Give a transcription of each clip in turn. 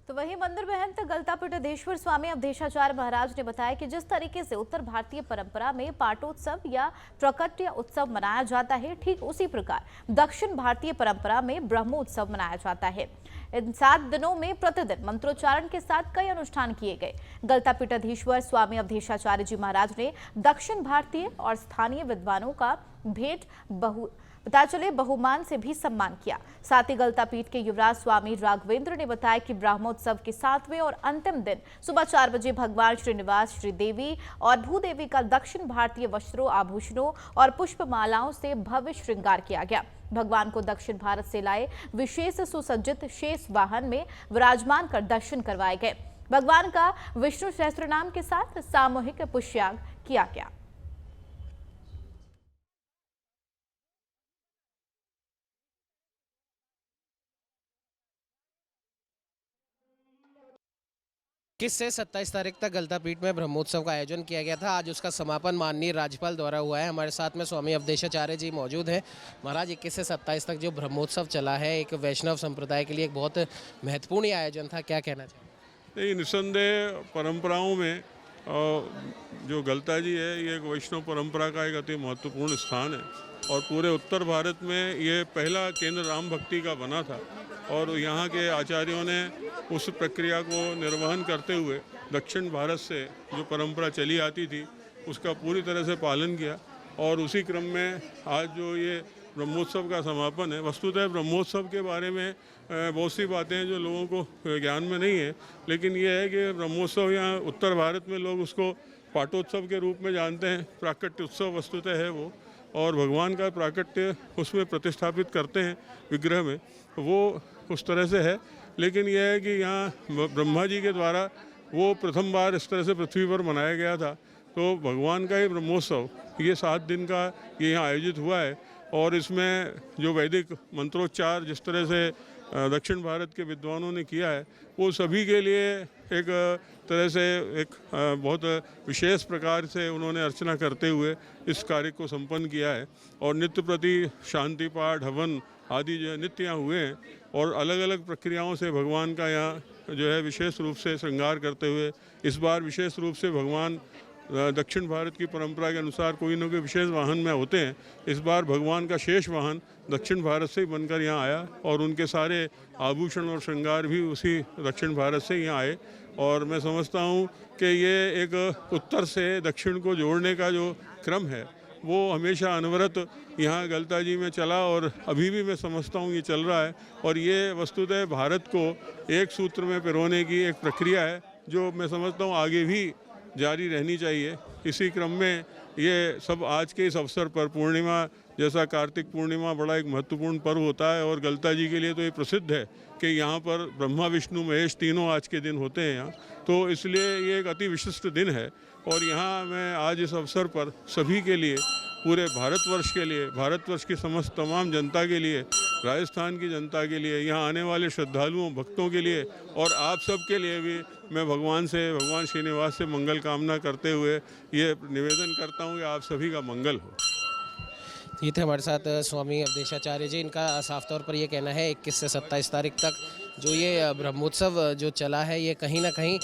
तो वहीं मंदिर महंत गलतापीठाधीश्वर स्वामी अवधेशाचार्य महाराज ने बताया कि जिस तरीके से उत्तर भारतीय परंपरा में पाटोत्सव या प्राकट्य उत्सव मनाया जाता है, ठीक उसी प्रकार दक्षिण भारतीय परंपरा में ब्रह्मोत्सव मनाया जाता है। इन 7 दिनों में प्रतिदिन मंत्रोच्चारण के साथ कई अनुष्ठान किए गए। गलतापीठाधीश्वर स्वामी अवधेशाचार्य जी महाराज ने दक्षिण भारतीय और स्थानीय विद्वानों का भेंट पता चले बहुमान से भी सम्मान किया। साथ ही गलतापीठ के युवराज स्वामी राघवेंद्र ने बताया कि ब्रह्मोत्सव के 7वें और अंतिम दिन सुबह 4 बजे भगवान श्रीनिवास, श्रीदेवी और भूदेवी का दक्षिण भारतीय वस्त्रों, आभूषणों और पुष्पमालाओं से भव्य श्रृंगार किया गया। भगवान को दक्षिण भारत से लाए विशेष सुसज्जित शेष वाहन में विराजमान कर दर्शन करवाए गए। भगवान का विष्णु सहस्त्रनाम के साथ सामूहिक पुष्याग किया गया। किस से 27 तारीख तक गलतापीठ में ब्रह्मोत्सव का आयोजन किया गया था। आज उसका समापन माननीय राज्यपाल द्वारा हुआ है। हमारे साथ में स्वामी अवधेशाचार्य जी मौजूद हैं। महाराज, 21 से 27 तक जो ब्रह्मोत्सव चला है, एक वैष्णव संप्रदाय के लिए एक बहुत महत्वपूर्ण आयोजन था, क्या कहना चाहिए? निस्संदेह परंपराओं में जो गलता जी है, ये एक वैष्णव परंपरा का एक अति महत्वपूर्ण स्थान है और पूरे उत्तर भारत में ये पहला केंद्र राम भक्ति का बना था और यहाँ के आचार्यों ने उस प्रक्रिया को निर्वहन करते हुए दक्षिण भारत से जो परंपरा चली आती थी उसका पूरी तरह से पालन किया और उसी क्रम में आज जो ये ब्रह्मोत्सव का समापन है। वस्तुतः ब्रह्मोत्सव के बारे में बहुत सी बातें हैं जो लोगों को ज्ञान में नहीं है, लेकिन ये है कि ब्रह्मोत्सव यहाँ उत्तर भारत में लोग उसको पाटोत्सव के रूप में जानते हैं। प्राकट्य उत्सव वस्तुतः है वो, और भगवान का प्राकट्य उसमें प्रतिस्थापित करते हैं विग्रह में, वो उस तरह से है। लेकिन यह है कि यहाँ ब्रह्मा जी के द्वारा वो प्रथम बार इस तरह से पृथ्वी पर मनाया गया था। तो भगवान का ही ब्रह्मोत्सव ये 7 दिन का ये यहाँ आयोजित हुआ है और इसमें जो वैदिक मंत्रोच्चार जिस तरह से दक्षिण भारत के विद्वानों ने किया है, वो सभी के लिए एक तरह से एक बहुत विशेष प्रकार से उन्होंने अर्चना करते हुए इस कार्य को संपन्न किया है। और नित्य प्रति शांति पाठ, हवन आदि जो नित्य यहाँ हुए हैं और अलग अलग प्रक्रियाओं से भगवान का यहाँ जो है विशेष रूप से श्रृंगार करते हुए इस बार विशेष रूप से भगवान दक्षिण भारत की परंपरा के अनुसार कोई न कोई विशेष वाहन में होते हैं। इस बार भगवान का शेष वाहन दक्षिण भारत से ही बनकर यहाँ आया और उनके सारे आभूषण और श्रृंगार भी उसी दक्षिण भारत से यहाँ आए। और मैं समझता हूँ कि ये एक उत्तर से दक्षिण को जोड़ने का जो क्रम है वो हमेशा अनवरत यहाँ गलता जी में चला और अभी भी मैं समझता हूँ ये चल रहा है। और ये वस्तुतः भारत को एक सूत्र में पिरोने की एक प्रक्रिया है जो मैं समझता हूँ आगे भी जारी रहनी चाहिए। इसी क्रम में ये सब आज के इस अवसर पर पूर्णिमा जैसा कार्तिक पूर्णिमा बड़ा एक महत्वपूर्ण पर्व होता है और गलता जी के लिए तो ये प्रसिद्ध है कि यहाँ पर ब्रह्मा विष्णु महेश तीनों आज के दिन होते हैं यहाँ, तो इसलिए ये एक अति विशिष्ट दिन है। और यहाँ मैं आज इस अवसर पर सभी के लिए, पूरे भारतवर्ष के लिए, भारतवर्ष की समस्त तमाम जनता के लिए, राजस्थान की जनता के लिए, यहाँ आने वाले श्रद्धालुओं भक्तों के लिए और आप सब के लिए भी मैं भगवान श्रीनिवास से मंगल कामना करते हुए ये निवेदन करता हूँ कि आप सभी का मंगल हो। ये थे हमारे साथ स्वामी अवधेशाचार्य जी। इनका साफ तौर पर ये कहना है 21 से 27 तारीख तक जो ये ब्रह्मोत्सव जो चला है ये कहीं ना कहीं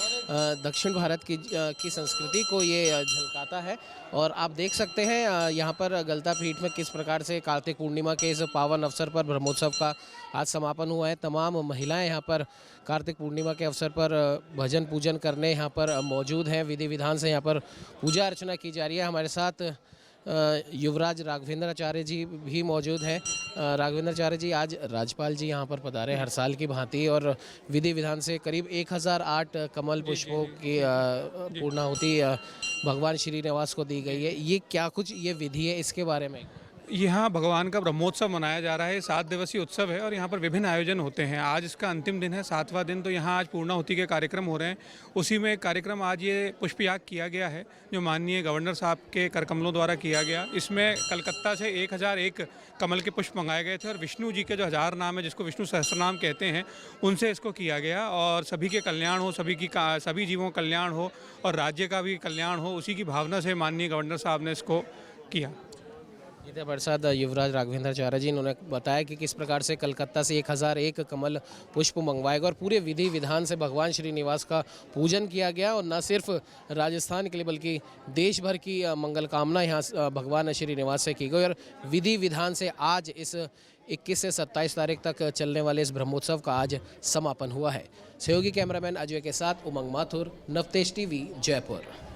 दक्षिण भारत की संस्कृति को ये झलकाता है। और आप देख सकते हैं यहाँ पर गलता पीठ में किस प्रकार से कार्तिक पूर्णिमा के इस पावन अवसर पर ब्रह्मोत्सव का आज समापन हुआ है। तमाम महिलाएं यहाँ पर कार्तिक पूर्णिमा के अवसर पर भजन पूजन करने यहाँ पर मौजूद हैं। विधि विधान से यहाँ पर पूजा अर्चना की जा रही है। हमारे साथ युवराज राघवेंद्राचार्य जी भी मौजूद हैं। राघवेंद्राचार्य जी, आज राज्यपाल जी यहाँ पर पधारे हर साल की भांति और विधि विधान से करीब 1008 कमल पुष्पों की पूर्णाहुति भगवान श्रीनिवास को दी गई है। ये क्या कुछ ये विधि है, इसके बारे में? यहाँ भगवान का ब्रह्मोत्सव मनाया जा रहा है। 7 दिवसीय उत्सव है और यहाँ पर विभिन्न आयोजन होते हैं। आज इसका अंतिम दिन है, 7वां दिन। तो यहाँ आज पूर्णाहुति के कार्यक्रम हो रहे हैं। उसी में कार्यक्रम आज ये पुष्पयाग किया गया है जो माननीय गवर्नर साहब के करकमलों द्वारा किया गया। इसमें कलकत्ता से 1001 कमल के पुष्प मंगाए गए थे और विष्णु जी के जो 1000 नाम है, जिसको विष्णु सहस्त्रनाम कहते हैं, उनसे इसको किया गया। और सभी के कल्याण हो, सभी जीवों का कल्याण हो और राज्य का भी कल्याण हो, उसी की भावना से माननीय गवर्नर साहब ने इसको किया। सीधे प्रसाद युवराज राघवेंद्राचार्य जी इन्होंने बताया कि किस प्रकार से कलकत्ता से 1001 कमल पुष्प मंगवाएगा और पूरे विधि विधान से भगवान श्रीनिवास का पूजन किया गया और न सिर्फ राजस्थान के लिए बल्कि देश भर की मंगल कामना यहाँ भगवान श्रीनिवास से की गई और विधि विधान से आज इस 21 से 27 तारीख तक चलने वाले इस ब्रह्मोत्सव का आज समापन हुआ है। सहयोगी कैमरामैन अजय के साथ उमंग माथुर, नवतेज टीवी, जयपुर।